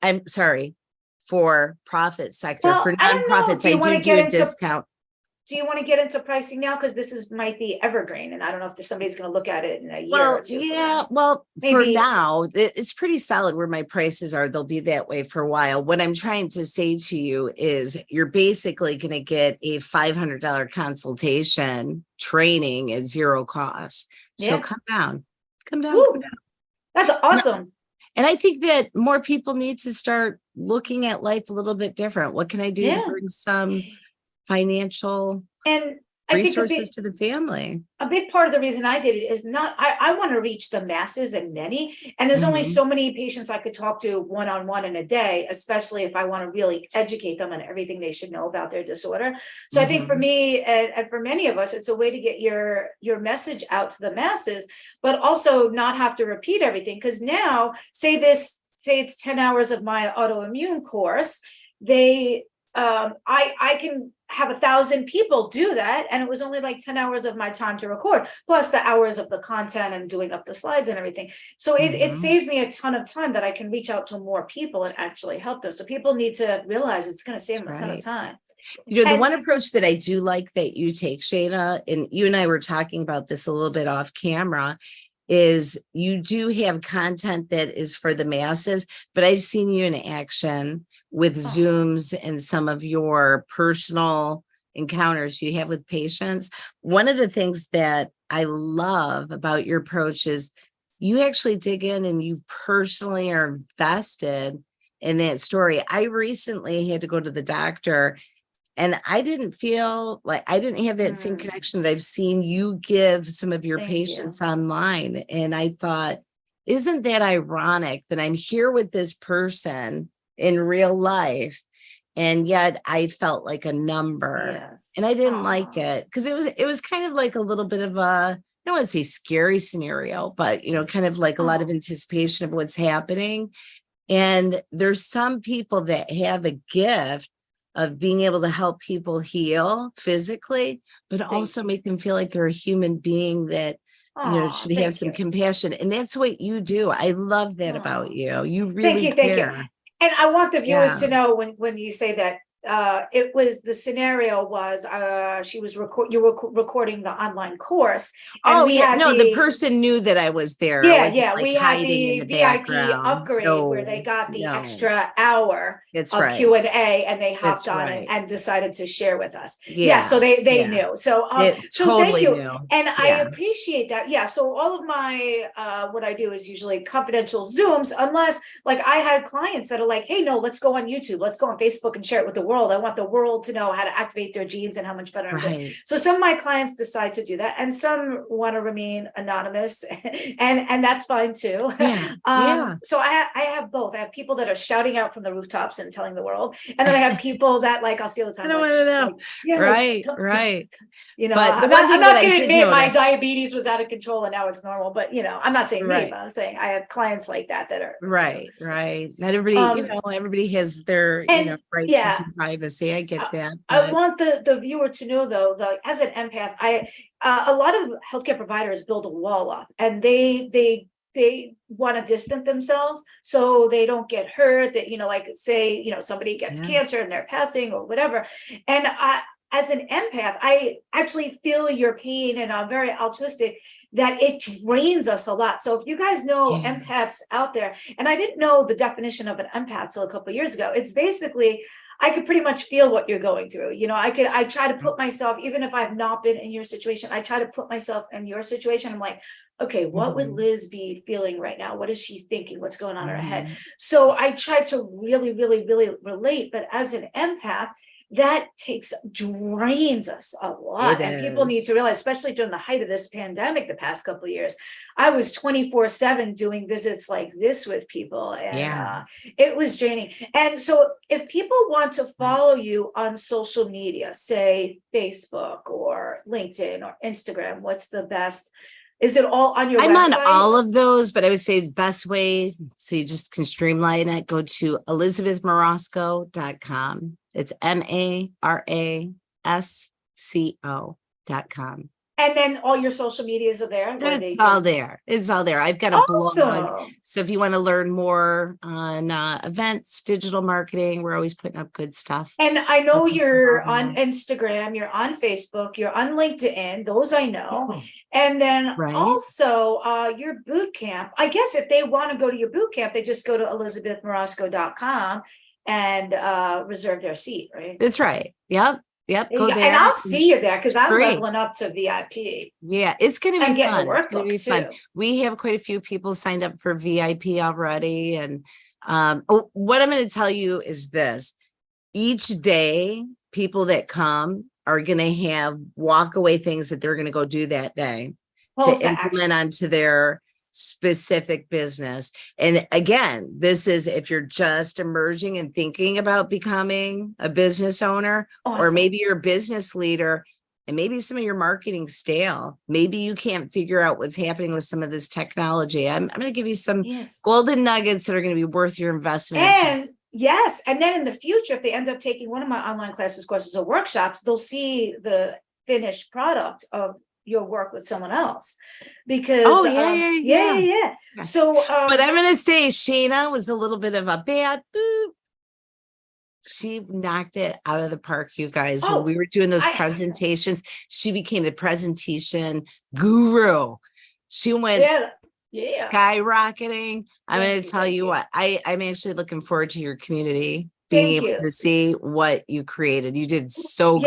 S2: for profit sector. For nonprofits, I do a discount.
S1: Do you want to get into pricing now? Because this might be evergreen, and I don't know if somebody's going to look at it in a year or two.
S2: For now, it's pretty solid where my prices are. They'll be that way for a while. What I'm trying to say to you is you're basically going to get a $500 consultation training at zero cost. So come down. Come down.
S1: That's awesome.
S2: And I think that more people need to start looking at life a little bit different. What can I do to bring some financial and resources to the family?
S1: A big part of the reason I did it is I want to reach the masses and many, and there's only so many patients I could talk to one-on-one in a day, especially if I want to really educate them on everything they should know about their disorder. So I think for me and for many of us, it's a way to get your message out to the masses, but also not have to repeat everything. Because now, say it's 10 hours of my autoimmune course, I can have 1,000 people do that, and it was only 10 hours of my time to record, plus the hours of the content and doing up the slides and everything. So it saves me a ton of time that I can reach out to more people and actually help them. So people need to realize it's going to save them a ton of time.
S2: The one approach that I do like that you take, Shayna, and you and I were talking about this a little bit off camera, is you do have content that is for the masses, but I've seen you in action with Zooms and some of your personal encounters you have with patients. One of the things that I love about your approach is you actually dig in and you personally are invested in that story. I recently had to go to the doctor, and I didn't feel like I didn't have that same connection that I've seen you give some of your patients online. And I thought, isn't that ironic that I'm here with this person in real life, and yet I felt like a number, and I didn't like it, because it was kind of like a little bit of a, I don't want to say scary scenario, but kind of like a lot of anticipation of what's happening. And there's some people that have a gift of being able to help people heal physically, but also make them feel like they're a human being that
S1: Oh,
S2: should have
S1: thank
S2: some
S1: you.
S2: compassion. And that's what you do. I love that about
S1: Oh,
S2: you. You
S1: thank
S2: really
S1: you. Thank you.
S2: care.
S1: And I want the viewers
S2: Yeah.
S1: to know when you say that it was the scenario was she was you were recording the online course, and
S2: Oh
S1: we
S2: yeah.
S1: had
S2: No, the
S1: the
S2: person knew that I was there. I
S1: yeah,
S2: wasn't
S1: yeah,
S2: like
S1: we had
S2: hiding in
S1: the
S2: the
S1: VIP
S2: background.
S1: upgrade where they
S2: No,
S1: got the
S2: no,
S1: extra hour
S2: that's
S1: of
S2: right.
S1: Q&A, and they hopped
S2: That's
S1: on
S2: right.
S1: and decided to share with us. Yeah, so
S2: Yeah.
S1: they
S2: Yeah.
S1: knew. So
S2: It
S1: so thank
S2: totally
S1: you.
S2: knew.
S1: And I
S2: Yeah.
S1: appreciate that. Yeah, so all of my what I do is usually confidential Zooms, unless like I had clients that are like, hey, no, let's go on YouTube, let's go on Facebook and share it with the world. I want the world to know how to activate their genes and how much better I'm doing.
S2: Right.
S1: So some of my clients decide to do that, and some want to remain anonymous, and that's fine too.
S2: Yeah. Yeah.
S1: So I have both. I have people that are shouting out from the rooftops and telling the world, and then I have people that like I'll see all the
S2: I
S1: time,
S2: don't
S1: like,
S2: want to know.
S1: yeah, like
S2: Right. Right. But the
S1: I'm
S2: one
S1: not, I'm
S2: thing that
S1: not
S2: I
S1: going to
S2: did
S1: admit my
S2: notice,
S1: diabetes was out of control and now it's normal, but I'm not saying me,
S2: right.
S1: but I'm saying I have clients like that that are,
S2: Right. Right. Not everybody, everybody has their,
S1: and
S2: right to
S1: yeah,
S2: some privacy. I get that.
S1: I
S2: But
S1: want the viewer to know though, that as an empath, a lot of healthcare providers build a wall up, and they want to distance themselves so they don't get hurt. That like say somebody gets
S2: yeah.
S1: cancer and they're passing or whatever, and as an empath, I actually feel your pain, and I'm very altruistic. That it drains us a lot. So if you guys know
S2: Yeah.
S1: empaths out there, and I didn't know the definition of an empath till a couple of years ago, it's basically I could pretty much feel what you're going through. I try to put myself, even if I've not been in your situation, I try to put myself in your situation. I'm like, okay, what would
S2: Mhm.
S1: Liz be feeling right now? What is she thinking? What's going on in her head?
S2: Mhm.
S1: So I try to really, really, really relate. But as an empath, that drains us a lot.
S2: It
S1: And people need
S2: is.
S1: to realize, especially during the height of this pandemic, the past couple of years, I was 24/7 doing visits like this with people, and
S2: Yeah.
S1: it was draining. And so if people want to follow you on social media, say Facebook or LinkedIn or Instagram, what's the best? Is it all on your
S2: I'm on
S1: website?
S2: all of those, but I would say the best way, so you just can streamline it, go to elizabethmarasco.com. It's MARASCO.com.
S1: And then all your social medias are there where they
S2: It's all
S1: can.
S2: there. It's all there. I've got a blog.
S1: Awesome.
S2: So if you want to learn more on events, digital marketing, we're always putting up good stuff.
S1: And I know
S2: Help us
S1: you're
S2: evolve
S1: on
S2: more.
S1: Instagram, you're on Facebook, you're on LinkedIn, those I know. And then
S2: Right.
S1: also your boot camp. I guess if they want to go to your boot camp, they just go to elizabethmarasco.com and reserve their seat, right?
S2: That's right. Yep. Yep. Go there.
S1: And I'll see you there because
S2: It's
S1: I'm
S2: free.
S1: leveling up to VIP.
S2: Yeah, it's going to
S1: I'm
S2: be
S1: getting a
S2: fun. It's going to
S1: workbook
S2: be fun.
S1: too.
S2: We have quite a few people signed up for VIP already. And what I'm going to tell you is this. Each day, people that come are going to have walk away things that they're going to go do that day
S1: Calls
S2: to
S1: to
S2: implement
S1: action.
S2: onto their specific business. And again, this is if you're just emerging and thinking about becoming a business owner, or
S1: Awesome.
S2: maybe you're a business leader and maybe some of your marketing stale. Maybe you can't figure out what's happening with some of this technology. I'm going to give you some
S1: Yes.
S2: golden nuggets that are going to be worth your investment.
S1: And yes, and then in the future, if they end up taking one of my online classes, courses, or workshops, they'll see the finished product of your work with someone else. Because yeah. So
S2: but I'm going to say Shayna was a little bit of a bad boop. She knocked it out of the park, you guys. When we were doing those presentations, she became the presentation guru. She went skyrocketing. I'm going to tell you what, I'm actually looking forward to your community being able to see what you created. You did so good.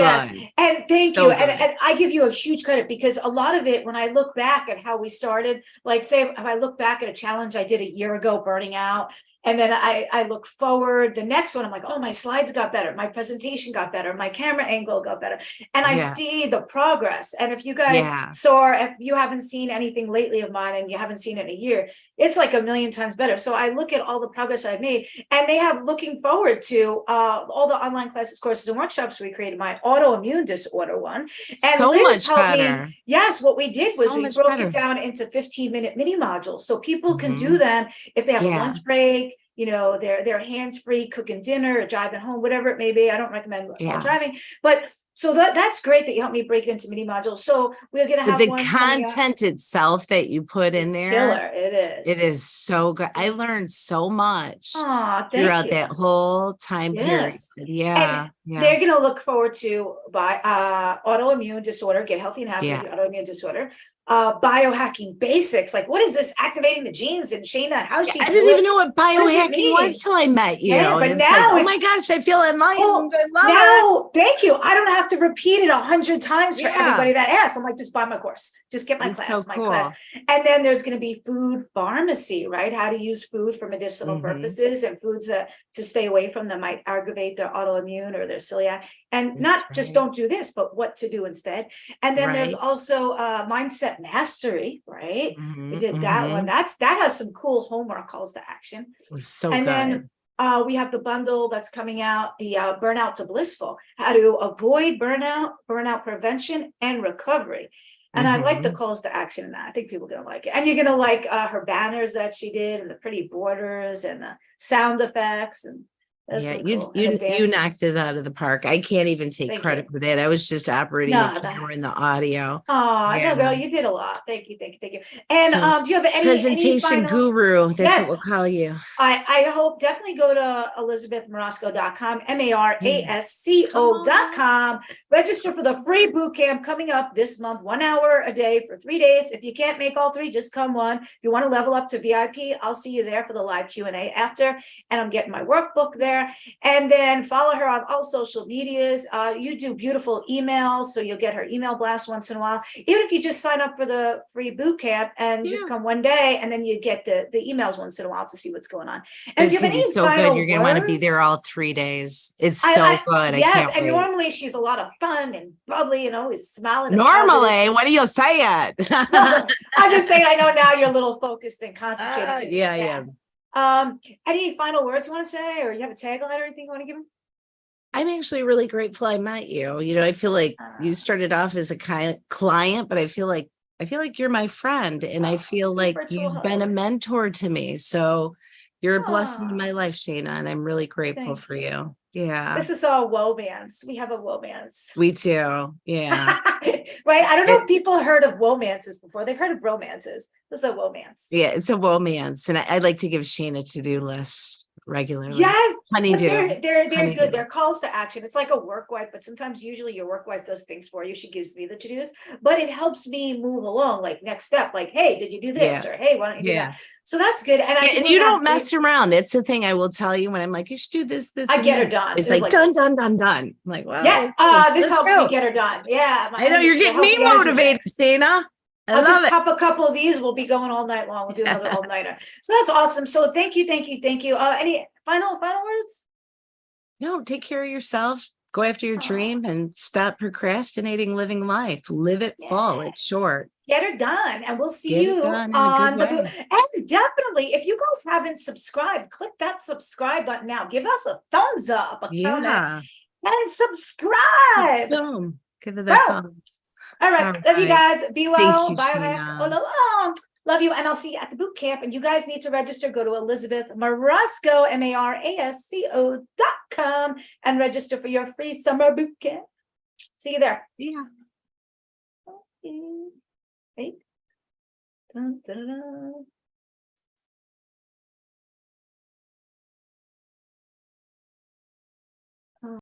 S1: And thank you. And I give you a huge credit, because a lot of it, when I look back at how we started, like say, if I look back at a challenge I did a year ago, burning out, and then I look forward, the next one, I'm like, oh, my slides got better. My presentation got better. My camera angle got better. And I see the progress. And if you guys saw, if you haven't seen anything lately of mine and you haven't seen it in a year, it's like a million times better. So I look at all the progress I've made, and they have looking forward to all the online classes, courses, and workshops we created. My autoimmune disorder one. And Liz helped me. Yes, what we did was we broke it down into 15-minute mini modules. So people can do them if they have a lunch break, they're hands-free cooking dinner or driving home, whatever it may be. I don't recommend
S2: Yeah.
S1: driving, but so that's great that you helped me break it into mini modules. So we're going to
S2: But
S1: have
S2: the
S1: one coming up.
S2: content itself that you put in
S1: It's
S2: there,
S1: killer. It
S2: it
S1: is.
S2: is so good. I learned so much
S1: Oh, thank
S2: throughout
S1: you.
S2: that whole time period.
S1: Yes.
S2: Yeah.
S1: And
S2: Yeah.
S1: they're going to look forward to autoimmune disorder, get healthy and happy with your autoimmune disorder, biohacking basics. Like, what is this activating the genes in Shayna? How
S2: Yeah,
S1: she
S2: I
S1: do
S2: didn't
S1: it?
S2: even know what
S1: What does it
S2: biohacking
S1: mean?
S2: was till I met you.
S1: Yeah, but
S2: and it's
S1: now
S2: like, oh my
S1: it's-
S2: gosh, I feel enlightened.
S1: Oh,
S2: I love it.
S1: now, thank you. I don't have to repeat it 100 times for
S2: Yeah.
S1: everybody that asks. I'm like, just buy my course, just get my
S2: It's
S1: class,
S2: so
S1: my
S2: cool.
S1: class. And then there's going to be food pharmacy, right? How to use food for medicinal
S2: Mhm.
S1: purposes, and foods that to stay away from that might aggravate their autoimmune or their celiac. And
S2: That's
S1: not just
S2: right.
S1: don't do this, but what to do instead. And then there's
S2: Right.
S1: also mindset mastery, right?
S2: Mhm,
S1: We did that one.
S2: mhm.
S1: That has some cool homework calls to action.
S2: It was so
S1: And
S2: good.
S1: then we have the bundle that's coming out, the Burnout to Blissful, how to avoid burnout, burnout prevention, and recovery. And I like the
S2: Mhm.
S1: calls to action in that. I think people are going to like it. And you're going to like her banners that she did, and the pretty borders and the sound effects. And that's
S2: Yeah,
S1: so
S2: you
S1: cool. And the
S2: you
S1: dance.
S2: knocked it out of the park. I can't even take
S1: Thank
S2: credit
S1: you.
S2: for that. I was just operating
S1: No,
S2: the camera and the audio.
S1: Oh,
S2: Yeah.
S1: no, girl, you did a lot. Thank you, thank you, thank you. And
S2: So
S1: do you have any
S2: presentation
S1: final?
S2: guru, that's
S1: Yes.
S2: what we'll call you.
S1: I hope definitely go to ElizabethMarasco.com,
S2: Come
S1: Marasco.com. Register for the free boot camp coming up this month, 1 hour a day for 3 days. If you can't make all three, just come one. If you want to level up to VIP, I'll see you there for the live Q&A after. And I'm getting my workbook there. And then follow her on all social medias. You do beautiful emails, so you'll get her email blast once in a while. Even if you just sign up for the free boot camp and just come one day, and then you get the emails once in a while to see what's going on. And
S2: It's
S1: do you have
S2: gonna be
S1: any
S2: so good.
S1: final
S2: You're gonna want to be there
S1: words?
S2: all 3 days. It's so good. I
S1: Yes,
S2: can't
S1: and
S2: wait.
S1: normally she's a lot of fun and bubbly and always smiling and
S2: Normally, what do you say it?
S1: positive. I'm just saying, I know now you're a little focused and concentrated. 'cause of
S2: yeah.
S1: that. Any final words you want to say, or you have a tagline or anything you want to give them?
S2: I'm actually really grateful I met you. I feel like you started off as a client, but I feel like you're my friend, and I feel like
S1: virtual
S2: you've been a
S1: hug.
S2: mentor to me. So you're a blessing in
S1: Aw,
S2: my life, Shayna, and I'm really grateful
S1: thank
S2: for
S1: you.
S2: you. Yeah,
S1: This is our romance. We have a romance.
S2: we too. Yeah.
S1: Right? I don't know
S2: It-
S1: if people heard of romances before. They've heard of romances. This is a romance.
S2: yeah, it's a romance, and I like to give Shayna to-do lists regularly.
S1: Yes, but
S2: Honeydew.
S1: they're
S2: Honeydew.
S1: good. They're calls to action. It's like a work wife, but sometimes usually your work wife does things for you. She gives me the to-dos, but it helps me move along. Like next step, like, hey, did you do this?
S2: Yeah.
S1: Or hey, why don't you do
S2: Yeah.
S1: that? So that's good. And I
S2: Yeah,
S1: think
S2: and
S1: we're
S2: you
S1: gonna
S2: don't
S1: have
S2: mess
S1: great.
S2: around. That's the thing I will tell you when I'm like, you should do this,
S1: I
S2: and
S1: get her
S2: this.
S1: done.
S2: It's
S1: It was
S2: like
S1: like,
S2: done, done, done, done. I'm like, well,
S1: yeah,
S2: okay,
S1: this
S2: let's
S1: helps me
S2: go.
S1: get her done. Yeah,
S2: I know you're
S1: the
S2: getting me
S1: healthy energy
S2: motivated,
S1: drinks.
S2: Dana. I
S1: I'll
S2: love
S1: just
S2: it.
S1: pop a couple of these. We'll be going all night long. We'll do another all-nighter. So that's awesome. So thank you, thank you, thank you. Any final words?
S2: No, take care of yourself. Go after your
S1: Aw.
S2: dream and stop procrastinating living life. Live it full.
S1: Yeah.
S2: It's short.
S1: Get her done, and we'll see
S2: Get it
S1: you
S2: done in a
S1: on
S2: good
S1: the
S2: way.
S1: and definitely, if you guys haven't subscribed, click that subscribe button now. Give us a thumbs up, a comment,
S2: Yeah.
S1: and subscribe.
S2: Boom. Give it
S1: Boom.
S2: that thumbs.
S1: All right, love you
S2: right.
S1: guys. Be well,
S2: you,
S1: biohack
S2: Shayna.
S1: all along. Love you, and I'll see you at the boot camp. And you guys need to register. Go to Elizabeth Marasco, Marasco.com, and register for your free summer boot camp. See you there.
S2: Yeah.
S1: Wait. Dun, dun, dun, dun.